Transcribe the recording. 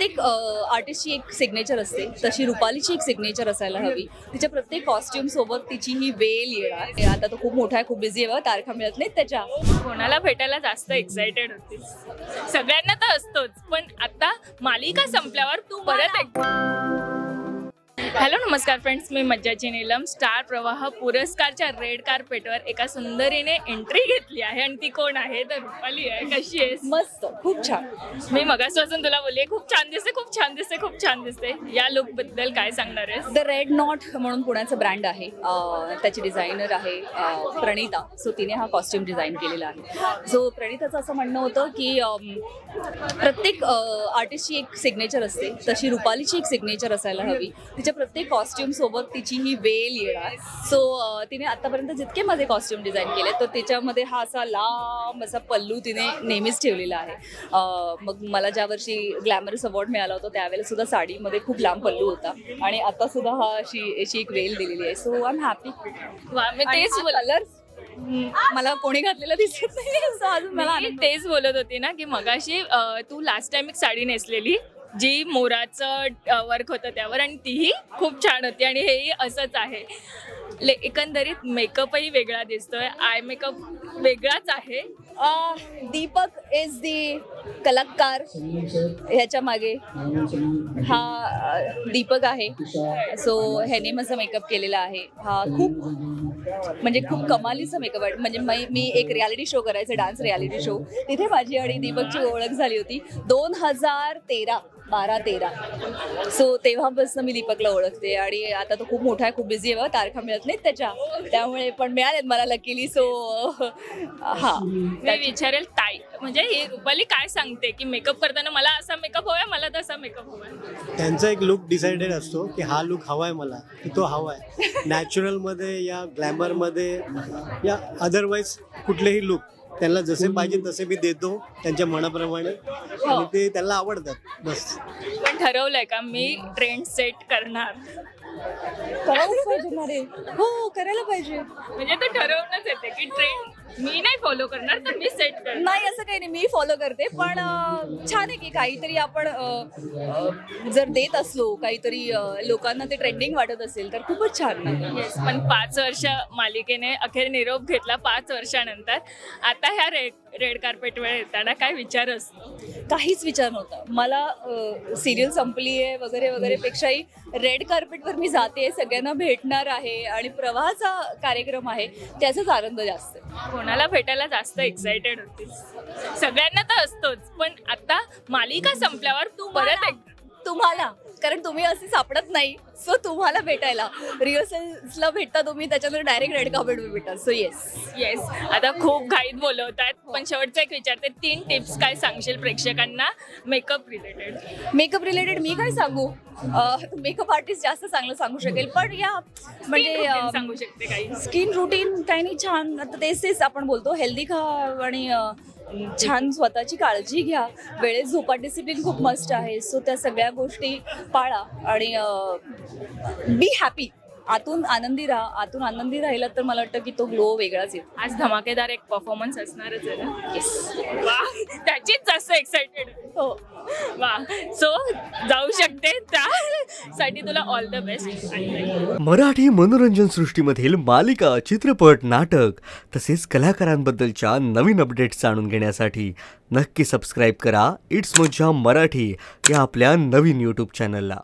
प्रत्येक आर्टिस्टची एक सिग्नेचर असते, तशी रुपालीची एक सिग्नेचर असायला हवी. तिच्या प्रत्येक कॉस्ट्युम सोबत तिची ही वेल येणार. आता तो खूप मोठा आहे, खूप बिझी आहे, तारखा मिळत नाहीत त्याच्या. कोणाला भेटायला जास्त एक्साइटेड होतीस? सगळ्यांना तर असतोच, पण आता मालिका संपल्यावर तू परत हॅलो नमस्कार फ्रेंड्स, मी मज्जाची नीलम. स्टार प्रवाह पुरस्कारच्या रेड कार्पेटवर एका सुंदरीने एंट्री घेतली आहे आणि ती कोण आहे तर रुपाली आहे. कशी आहेस? मस्त, खूप छान. मी मगासपासून तुला बोलले खूप छान दिसते, खूप छान दिसते, खूप छान दिसते. या लुक बद्दल काय सांगणार आहेस? द रेड नॉट म्हणून पुण्याचं ब्रँड आहे, त्याची डिझायनर आहे प्रणिता. सो तिने हा कॉस्ट्युम डिझाईन केलेला आहे. सो प्रणिताचं असं म्हणणं होतं की प्रत्येक आर्टिस्टची एक सिग्नेचर असते, तशी रुपालीची एक सिग्नेचर असायला हवी. तिच्या प्रत्येक कॉस्ट्युम सोबत तिची ही वेल येणार. सो तिने आतापर्यंत जितके माझे कॉस्ट्युम डिझाईन केले तर त्याच्यामध्ये हा असा लांब असा पल्लू तिने नेहमीच ठेवलेला आहे. मग मला ज्या वर्षी ग्लॅमरस अवॉर्ड मिळाला होता त्यावेळेला सुद्धा साडीमध्ये खूप लांब पल्लू होता आणि आता सुद्धा हा अशी एक वेल दिलेली आहे. So I am happy. तेच कलर्स मला कोणी घातलेलं दिसत नाही. अजून मला तेच बोलत होती ना की मगाशी तू लास्ट टाइम एक साडी नेसलेली जी मोराचं वर्क होतं त्यावर आणि तीही खूप छान होती आणि हेही असंच आहे. एकंदरीत मेकअपही वेगळा दिसतोय, आय मेकअप वेगळाच आहे. दीपक इज दी कलाकार ह्याच्या मागे. हा दीपक आहे. सो ह्याने माझा मेकअप केलेला आहे. हा खूप कमालीचा मेकअप आहे. म्हणजे मी एक रियालिटी शो करायचं, डान्स रियालिटी शो. तिथे माझी आणि दीपकची ओळख झाली होती 2013. सो तेव्हापासून मी दीपकला ओळखते आणि आता तो खूप मोठा आहे, खूप बिझी आहे, तारखा मिळत नाहीत त्याच्या, त्यामुळे पण मिळालेत मला लकीली. सो हा मी विचारेल ताई, म्हणजे ही रुपाली काय सांगते की मेकअप करताना मला असा मेकअप हवाय, मला तसा मेकअप हवाय. त्यांचा एक लुक डिसाइडेड असतो की हा लुक हवाय मला, की तो हवाय नॅचरलमध्ये या ग्लॅमरमध्ये या अदरवाईज कुठलेही लुक त्यांना जसे पाहिजे तसे मी देतो त्यांच्या मनाप्रमाणे आणि ते त्यांना आवडतात. बस. पण ठरवलंय का मी ट्रेंड सेट करणार? करायला पाहिजे. हो, करायला पाहिजे. म्हणजे तो ठरवूनच येते की ट्रेंड मी नाही फॉलो करणार तर मी सेट करणार. नाही असं काही नाही, मी फॉलो करते. पण छान आहे की काहीतरी आपण जर देत असलो काहीतरी लोकांना ते ट्रेंडिंग वाटत असेल तर खूपच छान. पण 5 वर्ष मालिकेने अखेर निरोप घेतला. 5 वर्षानंतर आता ह्या रेड कार्पेट वेळ येताना काय विचार असतो? काहीच विचार नव्हता मला. सिरियल संपली आहे वगैरे वगैरे पेक्षाही रेड कार्पेटवर मी जाते, सगळ्यांना भेटणार आहे आणि प्रवाहाचा कार्यक्रम आहे, त्याचाच आनंद जास्त. कोणाला भेटायला जास्त एक्साइटेड होतीस? सगळ्यांना तर असतोच, पण आता मालिका संपल्यावर तू परत तुम्हाला, कारण तुम्ही असे सापडत नाही. सो तुम्हाला भेटायला रिहर्सल्सला भेटता तुम्ही, त्याच्यानंतर डायरेक्ट रेड कार्पेटवर भेटतात. So yes. आता खूप घाईत बोलवतात, पण शेवटचं एक विचारते, 3 टिप्स काय सांगशील प्रेक्षकांना मेकअप रिलेटेड? मी काय सांगू? मेकअप आर्टिस्ट जास्त चांगलं सांगू शकेल, पण या म्हणजे सांगू शकते काही स्किन रुटीन काही नाही, छान. आता तेच आपण बोलतो, हेल्दी खा आणि छान स्वतःची काळजी घ्या. वेळेत झोपा, डिसिप्लिन खूप मस्ट आहे. सो त्या सगळ्या गोष्टी पाळा आणि बी हॅपी. आतून आनंदी राहिला तर मला वाटतं की तो ग्लो वेगळाच येतो. आज धमाकेदार एक परफॉर्मन्स असणारच आहे ना? वा, त्याचीच जास्त एक्साइटेड. हो, वा. सो जाऊ शकते, त्यासाठी तुला ऑल द बेस्ट. मराठी मनोरंजन सृष्टीमधील मालिका, चित्रपट, नाटक तसेच कलाकारांबद्दलच्या नवीन अपडेट्स जाणून घेण्यासाठी नक्की सबस्क्राईब करा इट्स मज्जा मराठी या आपल्या नवीन यूट्यूब चॅनलला.